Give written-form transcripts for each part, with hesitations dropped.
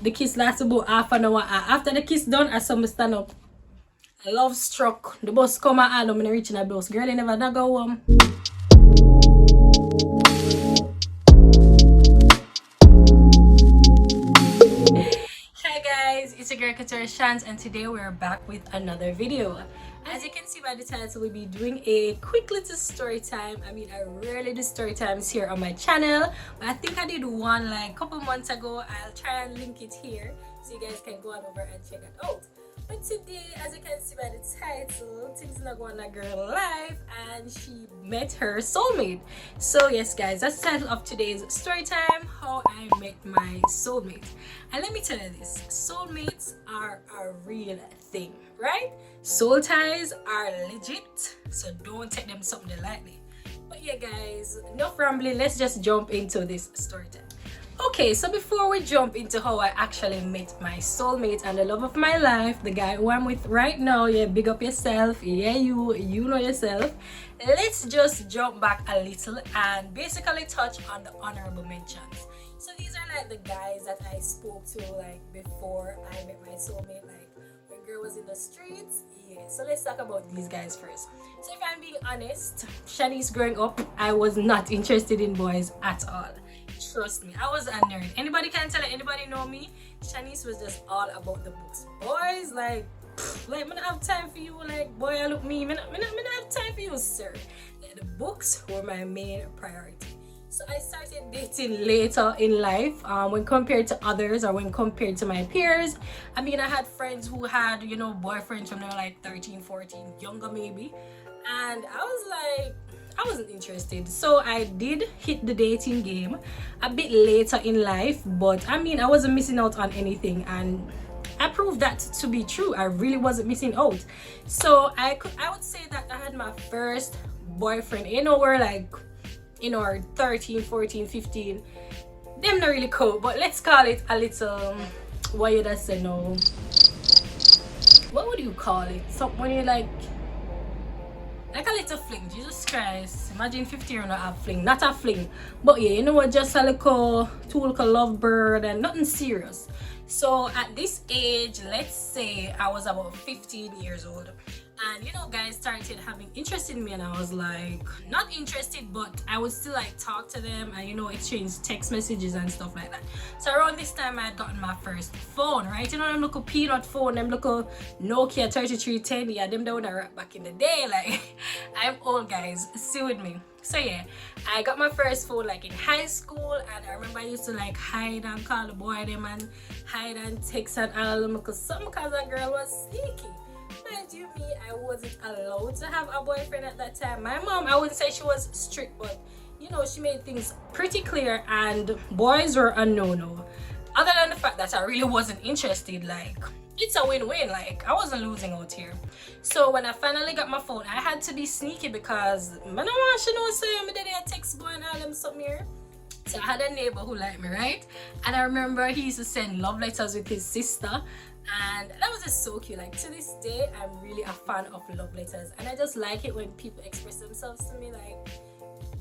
The kiss lasts about half an hour. After the kiss done, I saw me stand up. Love struck. The bus come and I'm reaching the bus. Girl, you never not go home. Hi guys, it's your girl Couture Shanz, and today we're back with another video. As you can see by the title, we'll be doing a quick little story time. I mean, I rarely do story times here on my channel, but I think I did one like a couple months ago. I'll try and link it here so you guys can go on over and check it out. But today, as you can see by the title, things not going on a girl life, and she met her soulmate. So yes guys, that's the title of today's story time, how I met my soulmate. And let me tell you this, soulmates are a real thing, right? Soul ties are legit, so don't take them something lightly. But yeah guys, enough rambling, let's just jump into this story time. Okay, so before we jump into how I actually met my soulmate and the love of my life, the guy who I'm with right now, yeah, big up yourself, yeah, you know yourself. Let's just jump back a little and basically touch on the honorable mentions. So these are like the guys that I spoke to like before I met my soulmate, like when girl was in the streets. Yeah, so let's talk about these guys first. So if I'm being honest, Shanice, growing up, I was not interested in boys at all. Trust me, I was a nerd. Anybody can tell it, anybody know me? Shanice was just all about the books. Boys, like I don't have time for you. Like, boy, I look me. I don't have time for you, sir. Like, the books were my main priority. So I started dating later in life, when compared to others or when compared to my peers. I mean, I had friends who had, you know, boyfriends from they were like 13, 14, younger maybe. And I was like, I wasn't interested. So I did hit the dating game a bit later in life, but I mean, I wasn't missing out on anything, and I proved that to be true. I really wasn't missing out. So I would say that I had my first boyfriend, you know, we're like, you know, 13, 14, 15. Them not really cool, but let's call it a little, what you just say no, what would you call it? Something when you like a little fling. Jesus Christ, imagine 50 year not have fling, not a fling, but yeah, you know what, just a little lovebird and nothing serious. So at this age, let's say I was about 15 years old, and you know, guys started having interest in me, and I was like, not interested, but I would still like talk to them and, you know, exchange text messages and stuff like that. So around this time I had gotten my first phone, right? You know, them little peanut phone, them little Nokia 3310, yeah, them that would have back in the day. Like, I'm old guys, still with me. So yeah, I got my first phone like in high school, and I remember I used to like hide and call the boy them and hide and text and all of them because that girl was sneaky. Mind you, me, I wasn't allowed to have a boyfriend at that time. My mom, I wouldn't say she was strict, but you know, she made things pretty clear, and boys were a no-no. Other than the fact that I really wasn't interested, like, it's a win-win, like, I wasn't losing out here. So when I finally got my phone, I had to be sneaky because I don't want you know, say, my daddy had text boy and all them something here. So I had a neighbor who liked me, right? And I remember he used to send love letters with his sister, and that was just so cute. Like, to this day, I'm really a fan of love letters, and I just like it when people express themselves to me like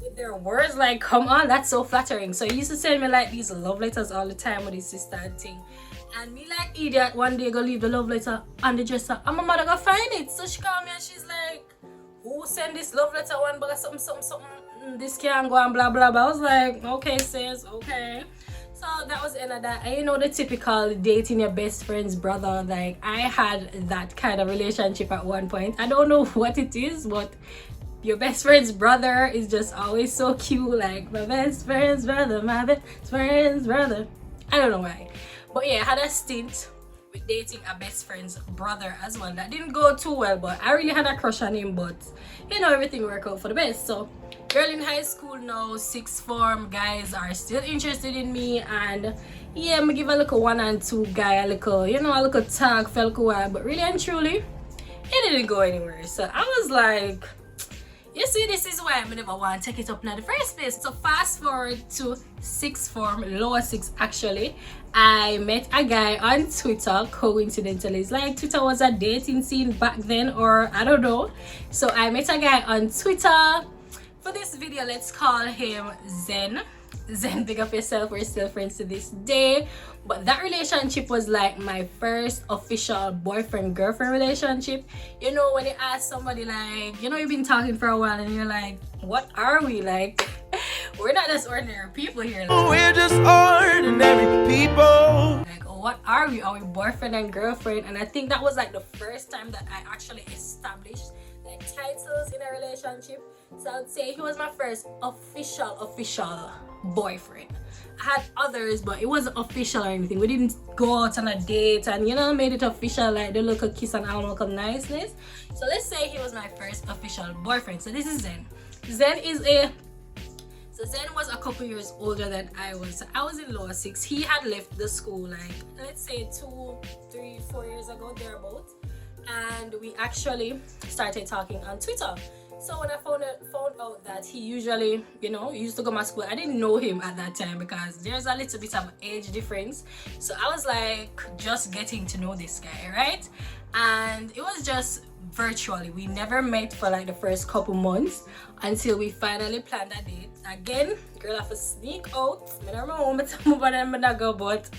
with their words. Like, come on, that's so flattering. So he used to send me like these love letters all the time with his sister and thing. And me like idiot one day go leave the love letter on the dresser, and my mother go find it. So she called me and she's like, who sent this love letter one bag of something, this can't go and blah blah blah. I was like, okay sis, okay. So that was the end of that. And you know, the typical dating your best friend's brother, like I had that kind of relationship at one point. I don't know what it is, but your best friend's brother is just always so cute. Like, my best friend's brother, my best friend's brother. I don't know why, but yeah, I had a stint with dating a best friend's brother as well. That didn't go too well, but I really had a crush on him, but you know, everything worked out for the best. So girl in high school now, sixth form, guys are still interested in me, and yeah, I'm gonna give a little 1 and 2 guy a little, you know, a little talk for a little while, but really and truly it didn't go anywhere. So I was like, you see, this is why I never want to take it up in the first place. So fast forward to sixth form, lower six actually, I met a guy on Twitter, coincidentally. It's like Twitter was a dating scene back then, or I don't know. So I met a guy on Twitter. For this video, let's call him Zen. Zen, big up yourself. We're still friends to this day. But that relationship was like my first official boyfriend-girlfriend relationship. You know, when you ask somebody like, you know, you've been talking for a while and you're like, what are we? Like, we're not just ordinary people here. Like, we're just ordinary people. Like, what are we? Are we boyfriend and girlfriend? And I think that was like the first time that I actually established like titles in a relationship. So I would say he was my first official boyfriend. I had others, but it wasn't official or anything. We didn't go out on a date and, you know, made it official, like the little kiss and all local niceness. So let's say he was my first official boyfriend. So this is Zen. So Zen was a couple years older than I was. So I was in lower 6. He had left the school like, let's say 2, 3, 4 years ago, thereabouts. And we actually started talking on Twitter. So when I found out that he usually, you know, used to go to my school, I didn't know him at that time because there's a little bit of age difference. So I was like just getting to know this guy, right? And it was just virtually. We never met for like the first couple months until we finally planned a date. Again, girl have to sneak out. I don't know but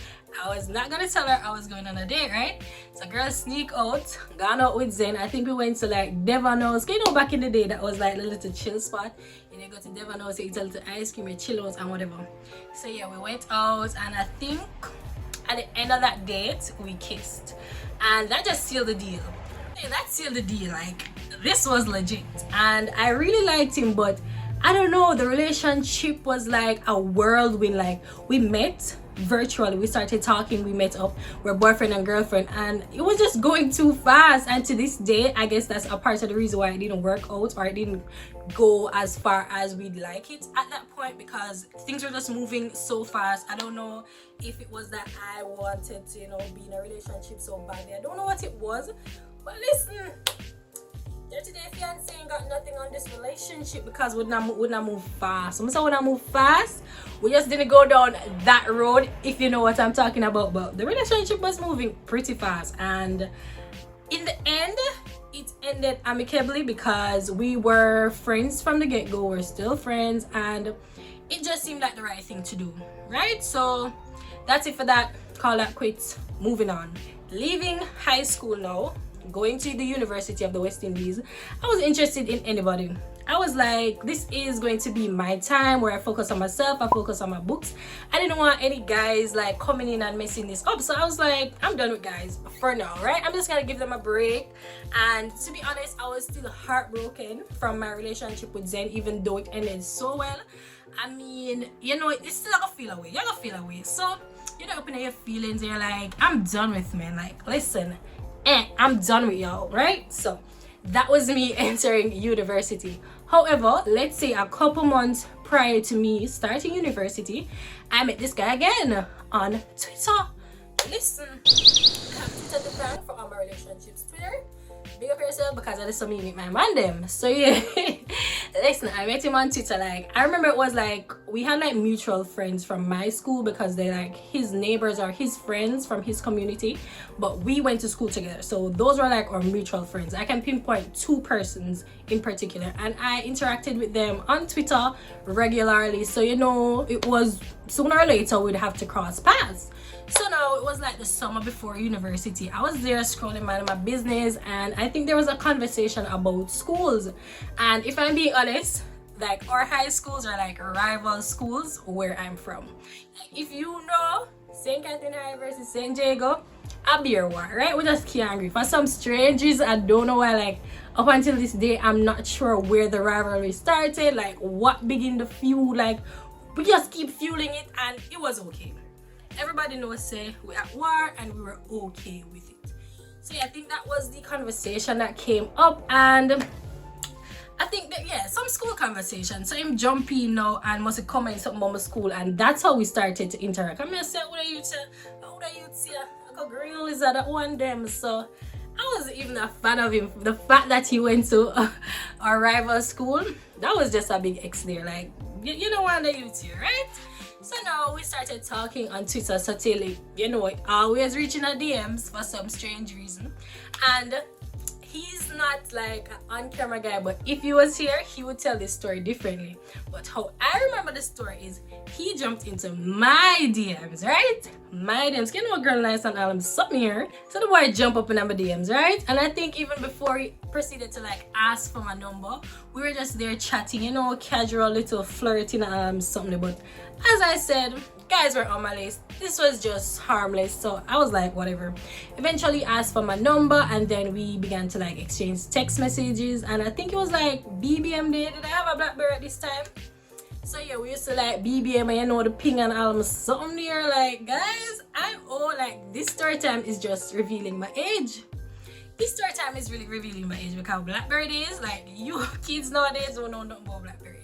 I was not gonna tell her I was going on a date, right? So girl sneak out, gone out with Zen. I think we went to like Devon's. You know, back in the day that was like a little chill spot. You know, go to Devon's, you eat a little ice cream, you chill out and whatever. So yeah, we went out and I think at the end of that date we kissed. And that just sealed the deal. Yeah, that sealed the deal. Like, this was legit. And I really liked him, but I don't know, the relationship was like a whirlwind. Like, we met virtually, we started talking, we met up, we're boyfriend and girlfriend, and it was just going too fast. And to this day, I guess that's a part of the reason why it didn't work out, or it didn't go as far as we'd like it at that point, because things were just moving so fast. I don't know if it was that I wanted to, you know, be in a relationship so badly. I don't know what it was, but listen, today fiance ain't got nothing on this relationship because we not move fast. So when I move fast, we just didn't go down that road, if you know what I'm talking about. But the relationship was moving pretty fast, and in the end it ended amicably because we were friends from the get-go. We're still friends, and it just seemed like the right thing to do, right? So that's it for that. Call that quits. Moving on, leaving high school now, going to the University of the West Indies. I was interested in anybody. I was like, this is going to be my time where I focus on myself, I focus on my books. I didn't want any guys like coming in and messing this up. So I was like, I'm done with guys for now, right? I'm just gonna give them a break. And to be honest, I was still heartbroken from my relationship with Zen, even though it ended so well. I mean, you know, it's still gonna feel away. You're gonna feel away. So you know, open your feelings, and you're like, I'm done with men. Like, listen, I'm done with y'all, right? So that was me entering university. However, let's say a couple months prior to me starting university, I met this guy again on Twitter. Listen, I have Twitter to thank for all my relationships. Twitter, big up yourself, because I just saw me meet my man them. So yeah, listen, I met him on Twitter. Like, I remember it was like we had like mutual friends from my school because they like his neighbors or his friends from his community, but we went to school together. So those were like our mutual friends. I can pinpoint 2 persons in particular, and I interacted with them on Twitter regularly. So you know, it was sooner or later we'd have to cross paths. So now it was like the summer before university. I was there scrolling my business, and I think there was a conversation about schools. And if I'm being honest, like our high schools are like rival schools where I'm from. Like, if you know St. Catherine High versus St. Jago, a beer war, right? We just can't agree. For some strange reason, I don't know why, like up until this day, I'm not sure where the rivalry started, like what began the feud. Like, we just keep fueling it, and it was okay. Everybody knows say we're at war, and we were okay with it. So yeah, I think that was the conversation that came up, and I think that, yeah, some school conversation. So I'm jumping now and must comment something about my school, and that's how we started to interact. I mean, I said, what are you here? Like a green lizard at one them. So I wasn't even a fan of him. The fact that he went to our rival school, that was just a big X there. Like, you don't want the youth here, right? So now we started talking on Twitter, so till it, you know, it always reaching our DMs for some strange reason. And he's not like an on-camera guy, but if he was here, he would tell this story differently. But how I remember the story is he jumped into my DMs, right? My DMs. You know what, girl, nice and all, I'm something here. So the boy jump up in my DMs, right? And I think even before he proceeded to like ask for my number, we were just there chatting, you know, casual little flirting and something. But as I said, guys were on my list. This was just harmless, so I was like, whatever. Eventually asked for my number, and then we began to like exchange text messages. And I think it was like BBM day. Did I have a BlackBerry at this time? So yeah, we used to like BBM, and you know, the ping and all something there. Like, guys, I'm old. Like, this story time is just revealing my age. This story time is really revealing my age, because BlackBerry days, like, you kids nowadays don't know nothing about BlackBerry.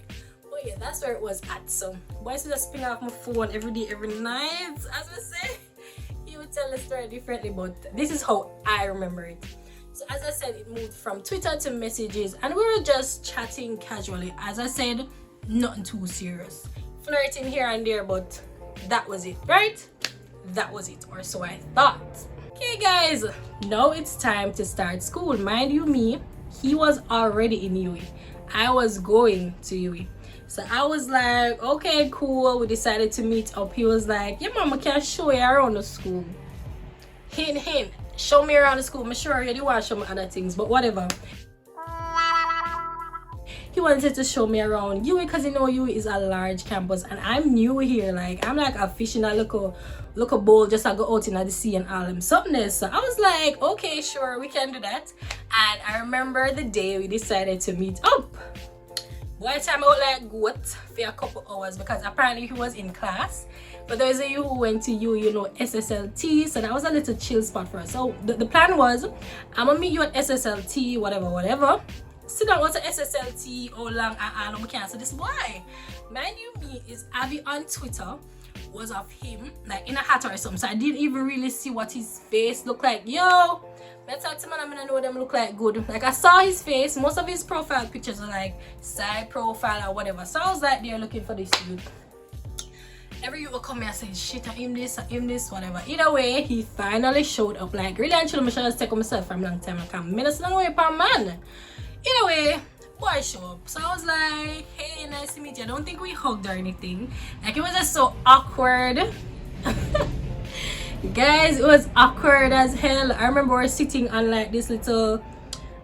But yeah, that's where it was at. So boys would just ping off my phone every day, every night. As I say, he would tell the story differently, but this is how I remember it. So as I said, it moved from Twitter to messages, and we were just chatting casually. As I said, nothing too serious, flirting here and there, but that was it, right? That was it, or so I thought. Okay guys, now it's time to start school. Mind you, me, he was already in UE. I was going to UE. So I was like, okay, cool. We decided to meet up. He was like, yeah, mama can show you around the school. Hint, hint. Show me around the school. I'm sure you do want to show me other things, but whatever. He wanted to show me around UE because you know UE is a large campus and I'm new here. Like, I'm like a fish in a local bowl, just I go out in the sea and all them something else. So I was like, okay, sure, we can do that. And I remember the day we decided to meet up. Boy, time out like goat for a couple hours because apparently he was in class. But there's a you who went to you know, SSLT. So that was a little chill spot for us. So the plan was, I'm gonna meet you at SSLT, whatever. Sit down, what's a SSLT, how long, and we can't. So this boy, mind you, me is Abby on Twitter was of him, like in a hat or something. So I didn't even really see what his face looked like. Yo, let's talk to man, I'm gonna know them look like good. Like I saw his face, most of his profile pictures are like side profile or whatever. So I was like there looking for this dude. Every you will come here and say shit, I am this, whatever. Either way, he finally showed up. Like really and chill, I should have taken myself from a long time. Like I'm minutes long way per man. Either way, boy show up. So I was like, hey, nice to meet you. I don't think we hugged or anything. Like it was just so awkward. Guys, it was awkward as hell. I remember we were sitting on like this little,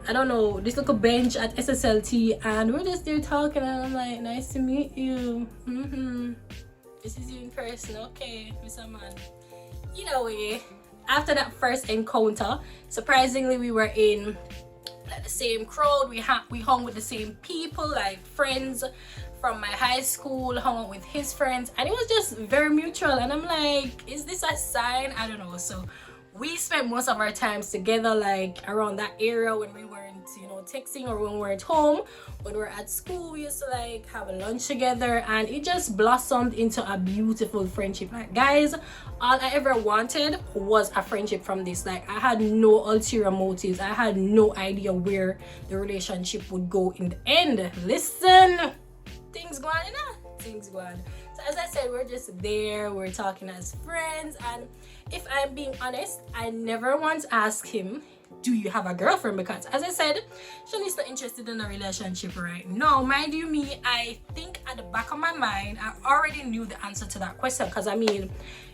I don't know, this little bench at SSLT and we're just there talking and I'm like, nice to meet you. This is you in person, okay, Mr. Man. Either way, after that first encounter, surprisingly we were in like the same crowd. We hung with the same people, like friends from my high school, hung out with his friends, and it was just very mutual. And I'm like, is this a sign? I don't know. So we spent most of our times together, like around that area when we weren't, you know, texting or when we weren't home. When we were at school, we used to like have a lunch together, and it just blossomed into a beautiful friendship. Like guys, all I ever wanted was a friendship from this. Like I had no ulterior motives. I had no idea where the relationship would go in the end. Listen, things go on, you know, things go on. So as I said, we're just there, we're talking as friends, and if I'm being honest, I never once asked him, do you have a girlfriend? Because as I said, Shani's not interested in a relationship right now. Mind you, me, I think at the back of my mind, I already knew the answer to that question. Because I mean,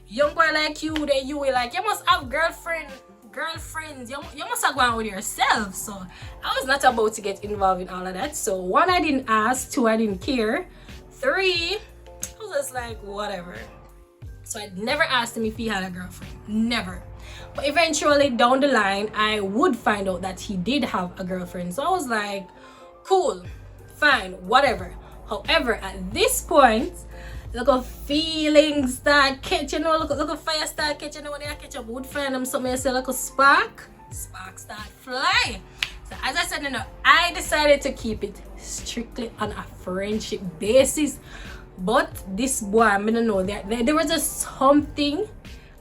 young boy like you, then you were like, you must have girlfriends. You must have gone with yourself. So I was not about to get involved in all of that. So 1, I didn't ask. 2, I didn't care. 3, I was just like, whatever. So I never asked him if he had a girlfriend. Never. But eventually down the line, I would find out that he did have a girlfriend. So I was like, cool, fine, whatever. However, at this point, look, feelings start catching, you know, look, fire start catching, you know, when you catch a wood fire and something, you say, look, spark start fly. So as I said, you know, I decided to keep it strictly on a friendship basis. But this boy, I don't know, there was just something,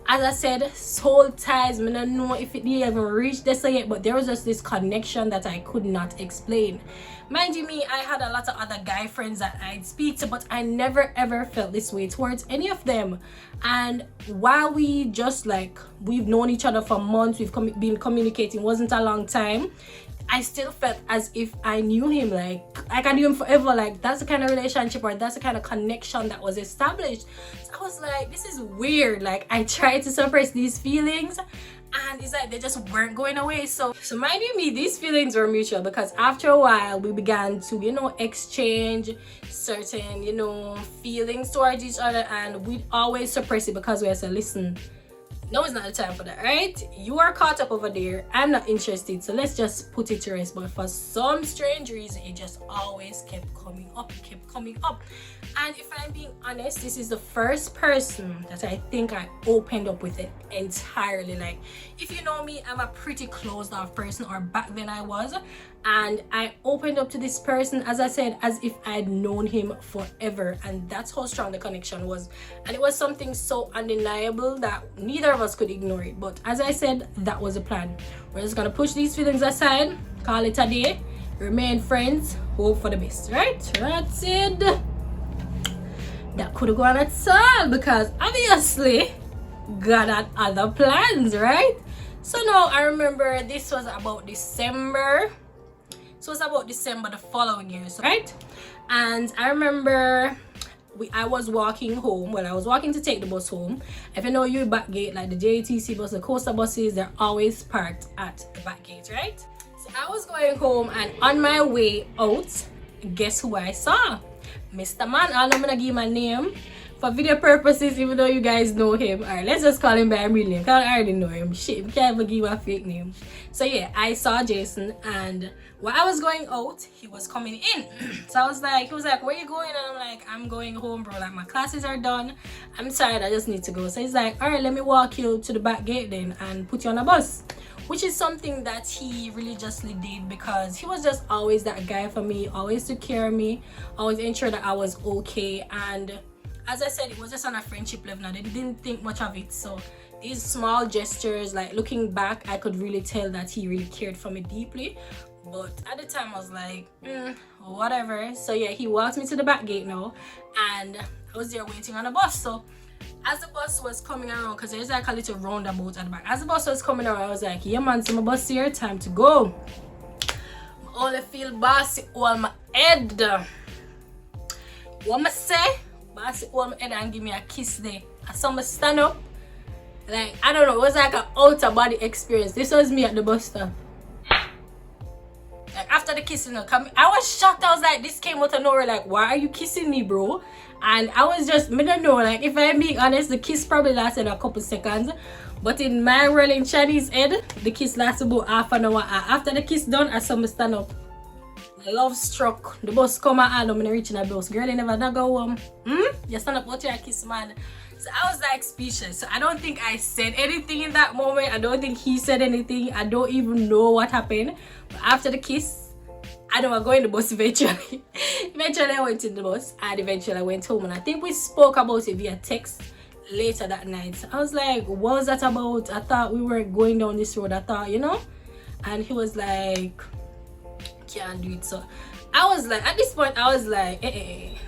as I said, soul ties. I don't know if it didn't even reach this yet, but there was just this connection that I could not explain. Mind you, me, I had a lot of other guy friends that I'd speak to, but I never ever felt this way towards any of them. And while we just like, we've known each other for months, we've been communicating, wasn't a long time, I still felt as if I knew him, like I knew him forever. Like that's the kind of relationship or that's the kind of connection that was established. So I was like, this is weird. Like I tried to suppress these feelings, and it's like they just weren't going away. So mind you, these feelings were mutual, because after a while we began to, you know, exchange certain, you know, feelings towards each other, and we'd always suppress it because we said, listen, no, it's not the time for that, right? You are caught up over there. I'm not interested, so let's just put it to rest. But for some strange reason, it just always kept coming up, And if I'm being honest, this is the first person that I think I opened up with it entirely. Like, if you know me, I'm a pretty closed off person, or back then I was. And I opened up to this person, as I said, as if I'd known him forever. And that's how strong the connection was. And it was something so undeniable that neither of us could ignore it. But as I said, that was the plan. We're just gonna push these feelings aside, call it a day, remain friends, hope for the best, right? That's it. That could have gone at all, because obviously God had other plans, right? So now I remember this was about December. So it was about December the following year, so, right? And I remember I was walking home. Well, I was walking to take the bus home. If you know your back gate, like the JTC bus, the coaster buses, they're always parked at the back gate, right? So I was going home, and on my way out, guess who I saw? Mr. Man. I'm gonna give my name for video purposes, even though you guys know him. Alright, let's just call him by a real name, because I already know him. Shit, we can't even give a fake name. So yeah, I saw Jason, and while I was going out, he was coming in. So I was like, he was like, where you going? And I'm like, I'm going home, bro. Like, my classes are done. I'm tired, I just need to go. So he's like, alright, let me walk you to the back gate then and put you on a bus. Which is something that he religiously did, because he was just always that guy for me, always took care of me, always ensured that I was okay. And as I said, it was just on a friendship level. Now, they didn't think much of it. So these small gestures, like looking back, I could really tell that he really cared for me deeply. But at the time, I was like, whatever. So yeah, he walked me to the back gate now, and I was there waiting on the bus. So as the bus was coming around, because there's like a little roundabout at the back, as the bus was coming around, I was like, yeah man, so my bus here, time to go. I only feel bossy on my head. What I say? Bossy on my head and give me a kiss there. I saw me stand up. Like, I don't know, it was like an outer body experience. This was me at the bus stop. Like, after the kissing, I was shocked. I was like, this came out of nowhere. Like, why are you kissing me, bro? And I was just, I don't know, like, if I'm being honest, the kiss probably lasted a couple seconds. But in my world, in Chinese head, the kiss lasted about half an hour. After the kiss done, I saw me stand up. Love struck. The bus come and I'm reaching the bus. Girl, you never not go home. You stand up out your kiss, man. So I was like speechless. So I don't think I said anything in that moment. I don't think he said anything. I don't even know what happened. But after the kiss, I know I go in the bus eventually. Eventually I went in the bus, and eventually I went home, and I think we spoke about it via text later that night. So I was like, what was that about? I thought we were going down this road. I thought, you know? And he was like, can't do it. So I was like, at this point I was like,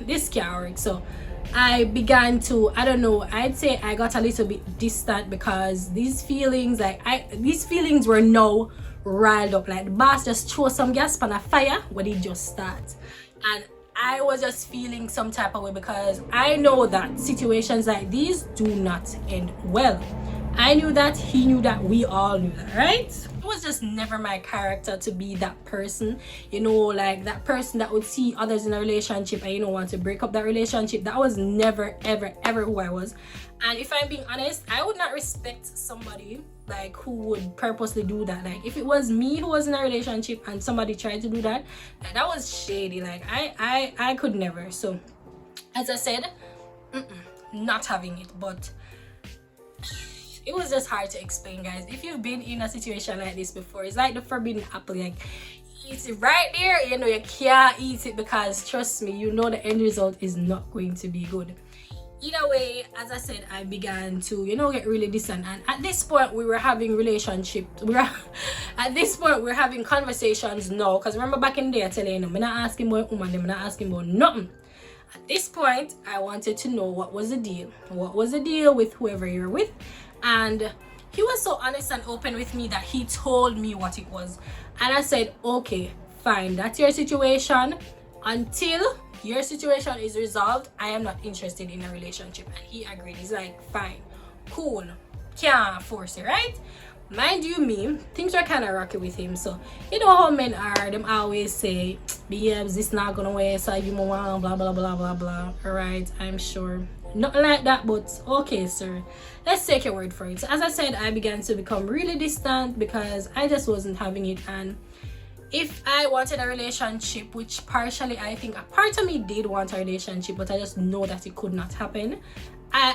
this can't work. So I began to, I don't know, I'd say I got a little bit distant, because these feelings, these feelings were now riled up. Like the boss just threw some gas on a fire when it just starts, and I was just feeling some type of way, because I know that situations like these do not end well. I knew that, he knew that, we all knew that, right? It was just never my character to be that person, you know, like that person that would see others in a relationship and, you know, want to break up that relationship. That was never, ever, ever who I was. And if I'm being honest, I would not respect somebody like who would purposely do that. Like, if it was me who was in a relationship and somebody tried to do that, like, that was shady. Like, I could never. So as I said, not having it. But it was just hard to explain, guys. If you've been in a situation like this before, it's like the forbidden apple. Like, eat it right there, you know, you can't eat it, because trust me, you know the end result is not going to be good. Either way, as I said, I began to, you know, get really distant. And at this point, we were having relationships. At this point, we're having conversations now. Because remember back in the day, I tell you, I'm not asking about woman, I'm not asking about nothing. At this point, I wanted to know what was the deal. What was the deal with whoever you're with? And he was so honest and open with me that he told me what it was. And I said, okay, fine, that's your situation. Until your situation is resolved, I am not interested in a relationship. And he agreed. He's like, fine, cool, can't force it, right? Mind you, me, things were kind of rocky with him. So you know how men are, them always say, BMs, this not gonna work, so you want blah blah blah blah blah. Alright, I'm sure not like that, but okay, sir, let's take your word for it. So as I said, I began to become really distant because I just wasn't having it. And if I wanted a relationship, which partially I think a part of me did want a relationship, but I just know that it could not happen.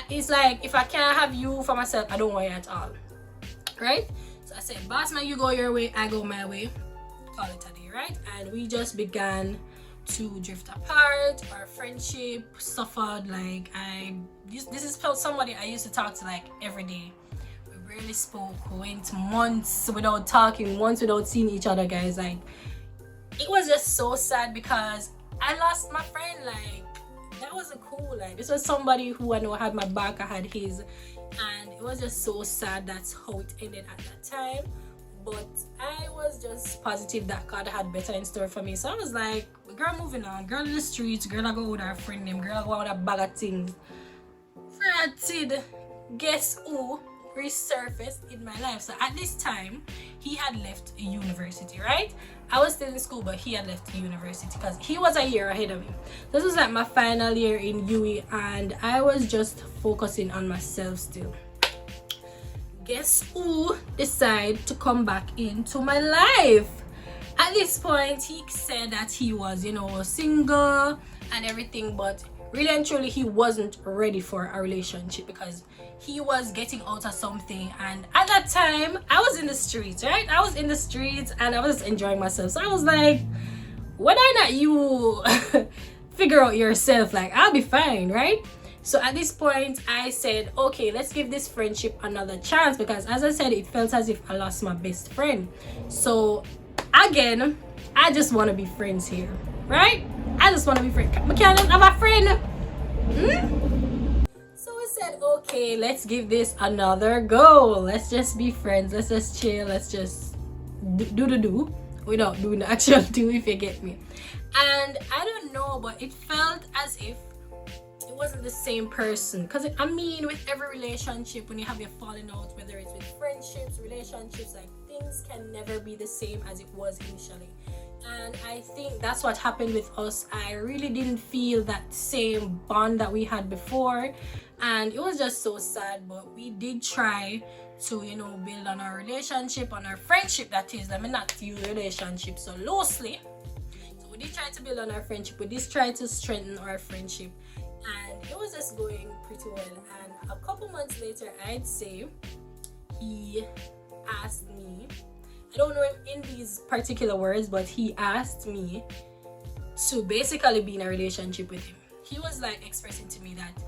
It's like, if I can't have you for myself, I don't want you at all, right? So I said, boss man, you go your way, I go my way, call it a day, right? And we just began to drift apart. Our friendship suffered. Like, this is somebody I used to talk to like every day. We rarely spoke. We went months without talking, months without seeing each other, guys. Like, it was just so sad because I lost my friend. Like, that wasn't cool. Like, this was somebody who I know had my back, I had his, and it was just so sad. That's how it ended at that time. But I was just positive that God had better in store for me. So I was like, girl, moving on, girl in the streets, girl I go with her friend name, girl go with a bag of things. Granted, guess who resurfaced in my life? So at this time, he had left university, right? I was still in school, but he had left university because he was a year ahead of me. This was like my final year in UE, and I was just focusing on myself still. Guess who decided to come back into my life? At this point, he said that he was, single and everything, but really and truly, he wasn't ready for a relationship because he was getting out of something. And at that time, I was in the streets, right? I was in the streets and I was enjoying myself. So I was like, why not you figure out yourself? Like, I'll be fine, right? So at this point, I said, okay, let's give this friendship another chance, because as I said, it felt as if I lost my best friend. So again, I just want to be friends here, right? I just want to be friends. We can't have a friend. So we said, okay, let's give this another go. Let's just be friends. Let's just chill. Let's just do without doing the actual do, if you get me. And I don't know, but it felt as if it wasn't the same person. Because I mean, with every relationship, when you have your falling out, whether it's with friendships, relationships, like, things can never be the same as it was initially. And I think that's what happened with us. I really didn't feel that same bond that we had before, and it was just so sad. But we did try to, build on our relationship, on our friendship, that is. Let me not use relationship so loosely. So we did try to build on our friendship. We did try to strengthen our friendship, and it was just going pretty well. And a couple months later, I'd say, he asked me, I don't know in these particular words, but he asked me to basically be in a relationship with him. He was like expressing to me that,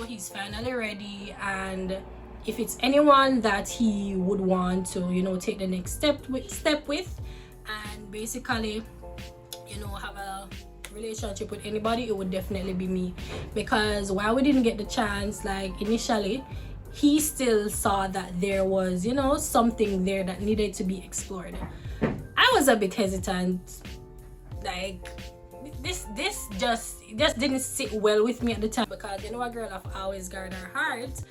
he's finally ready, and if it's anyone that he would want to, take the next step with, and basically, have a relationship with anybody, it would definitely be me. Because while we didn't get the chance, like, initially, he still saw that there was, something there that needed to be explored. I was a bit hesitant. Like, this just didn't sit well with me at the time, because a girl have always guarded her heart,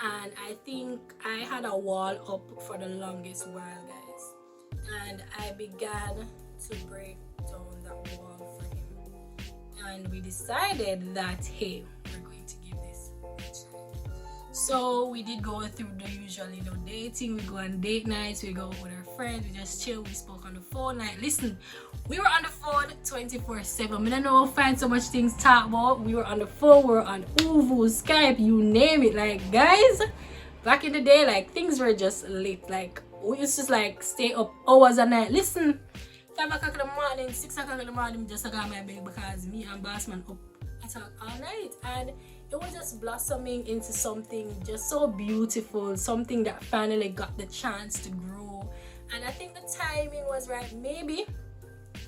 and I think I had a wall up for the longest while, guys. And I began to break down that wall for him, and we decided that, hey, we're going to give this a try. So we did go through the usual, dating. We go on date nights, we go with our friends, we just chill, we spoke on the phone. Like, listen, we were on the phone 24/7. I don't know, find so much things to talk about. We were on the phone, we were on Uvu, Skype, you name it. Like, guys, back in the day, like, things were just lit. Like, we used to like stay up hours a night. Listen, 5 o'clock in the morning, 6 o'clock in the morning, just got my bed, because me and Bossman up at all night. And it was just blossoming into something just so beautiful, something that finally got the chance to grow. And I think the timing was right. Maybe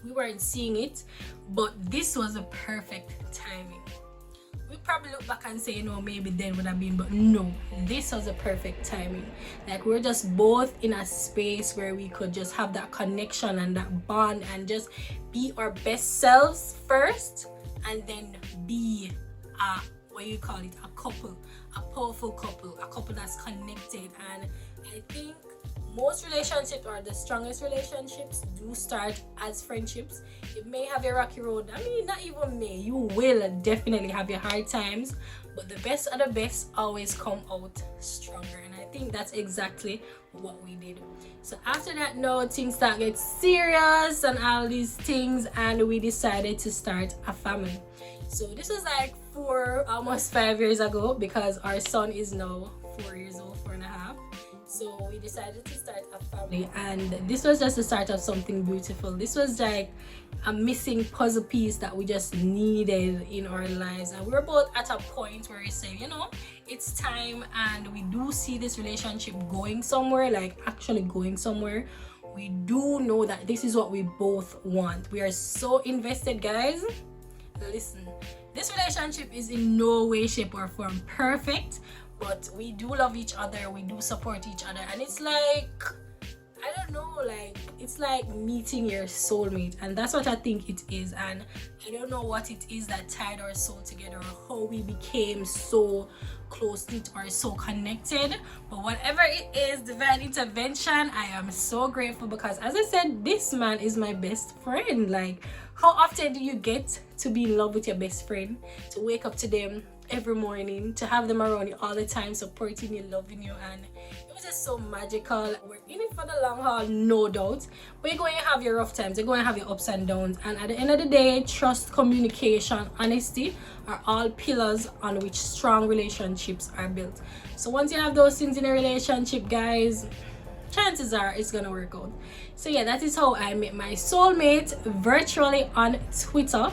we weren't seeing it, but this was a perfect timing. we probably look back and say, you know, maybe then would have been, but no, this was a perfect timing. Like, we're just both in a space where we could just have that connection and that bond and just be our best selves first, and then be what you call it, a couple, a powerful couple, a couple that's connected. And I think most relationships, or the strongest relationships, do start as friendships. It may have a rocky road. I mean, not even may, you will definitely have your hard times, but the best of the best always come out stronger. And I think that's exactly what we did. So after that, now things start get serious and all these things, and we decided to start a family. So this was like almost 5 years ago, because our son is now 4 years old, 4.5. So we decided to start a family, and this was just the start of something beautiful. This was like a missing puzzle piece that we just needed in our lives, and we were both at a point where we say, you know, it's time, and we do see this relationship going somewhere, like actually going somewhere. We do know that this is what we both want. We are so invested, guys. Listen, this relationship is in no way, shape or form perfect, but we do love each other, we do support each other, and it's like, I don't know, like, it's like meeting your soulmate, and that's what I think it is. And I don't know what it is that tied our soul together, or how we became so close knit or so connected, but whatever it is, divine intervention, I am so grateful, because as I said, this man is my best friend. Like, how often do you get to be in love with your best friend, to wake up to them every morning, to have them around you all the time, supporting you, loving you? And it was just so magical. We're in it for the long haul, no doubt, but you're going to have your rough times, you're going to have your ups and downs, and at the end of the day, trust, communication, honesty are all pillars on which strong relationships are built. So once you have those things in a relationship, guys, chances are it's gonna work out. So yeah, that is how I met my soulmate, virtually on Twitter.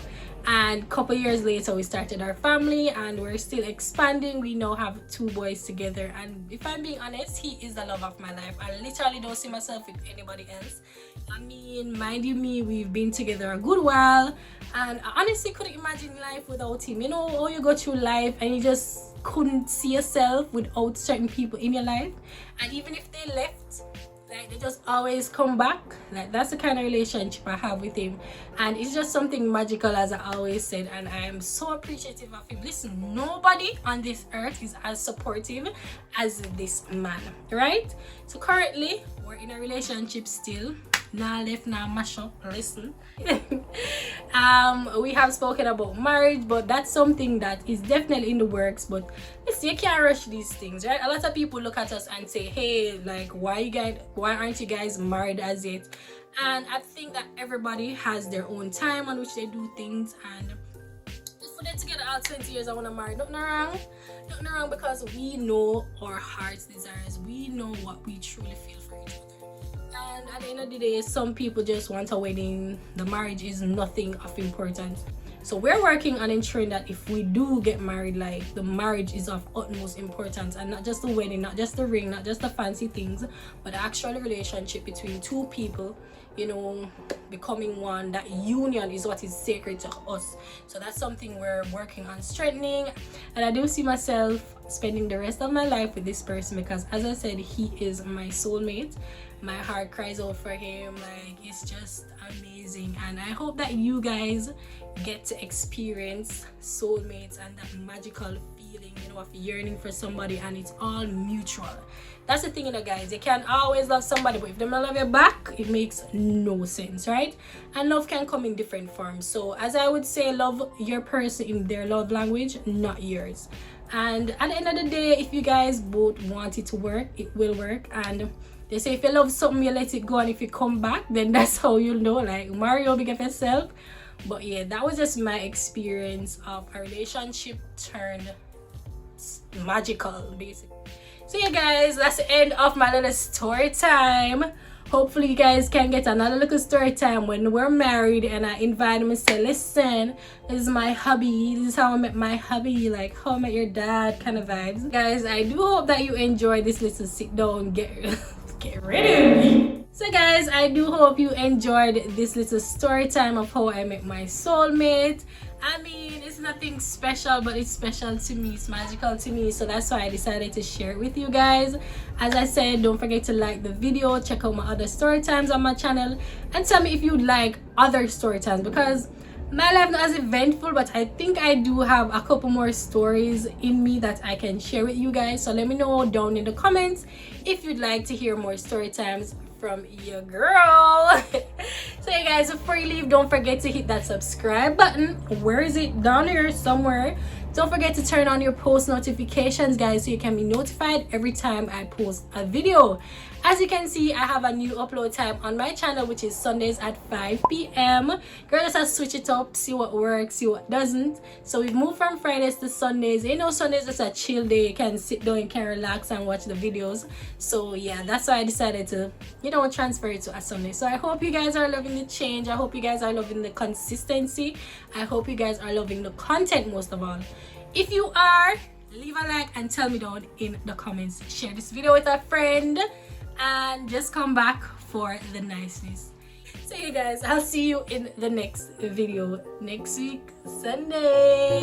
And a couple years later, we started our family, and we're still expanding. We now have 2 boys together, and if I'm being honest, he is the love of my life. I literally don't see myself with anybody else. I mean, mind you me, we've been together a good while, and I honestly couldn't imagine life without him. You know, how you go through life and you just couldn't see yourself without certain people in your life, and even if they left, like, they just always come back. Like, that's the kind of relationship I have with him, and it's just something magical, as I always said, and I am so appreciative of him. Listen, nobody on this earth is as supportive as this man, right? So currently we're in a relationship still. Nah left, nah mash up. Listen. We have spoken about marriage, but that's something that is definitely in the works. But listen, you can't rush these things, right? A lot of people look at us and say, hey, like, why aren't you guys married as yet? And I think that everybody has their own time on which they do things, and if we're together all 20 years, I want to marry. Nothing wrong, because we know our heart's desires, we know what we truly feel for each other. And at the end of the day, some people just want a wedding. The marriage is nothing of importance. So we're working on ensuring that if we do get married, like, the marriage is of utmost importance, and not just the wedding, not just the ring, not just the fancy things, but the actual relationship between 2 people, you know, becoming one. That union is what is sacred to us. So that's something we're working on strengthening, and I do see myself spending the rest of my life with this person, because as I said, he is my soulmate. My heart cries out for him. Like, it's just amazing, and I hope that you guys get to experience soulmates and that magical feeling, you know, of yearning for somebody, and it's all mutual. That's the thing, you know, guys. You can always love somebody, but if they don't love you back, it makes no sense, right? And love can come in different forms. So as I would say, love your person in their love language, not yours. And at the end of the day, if you guys both want it to work, it will work. And they say if you love something, you let it go, and if you come back, then that's how you'll know. Like, Mario, big up yourself. But yeah, that was just my experience of a relationship turned magical, basically. So yeah, guys, that's the end of my little story time. Hopefully you guys can get another little story time when we're married, and I invite them and say, listen, this is my hubby, this is how I met my hubby, like how I met your dad kind of vibes. Guys, I do hope that you enjoyed this little sit down, get ready with me. So guys, I do hope you enjoyed this little story time of how I met my soulmate. I mean, it's nothing special, but it's special to me. It's magical to me. So that's why I decided to share it with you guys. As I said, don't forget to like the video, check out my other story times on my channel, and tell me if you'd like other story times, because my life not as eventful, but I think I do have a couple more stories in me that I can share with you guys. So let me know down in the comments if you'd like to hear more story times from your girl. So yeah guys, before you leave, don't forget to hit that subscribe button. Where is it? Down here somewhere. Don't forget to turn on your post notifications, guys, so you can be notified every time I post a video. As you can see, I have a new upload time on my channel, which is Sundays at 5 p.m. Girl, just have to switch it up, see what works, see what doesn't. So we've moved from Fridays to Sundays. You know, Sundays is a chill day. You can sit down, you can relax and watch the videos. So yeah, that's why I decided to, you know, transfer it to a Sunday. So I hope you guys are loving the change. I hope you guys are loving the consistency. I hope you guys are loving the content most of all. If you are, leave a like and tell me down in the comments. Share this video with a friend and just come back for the niceness. So you guys, I'll see you in the next video next week, Sunday.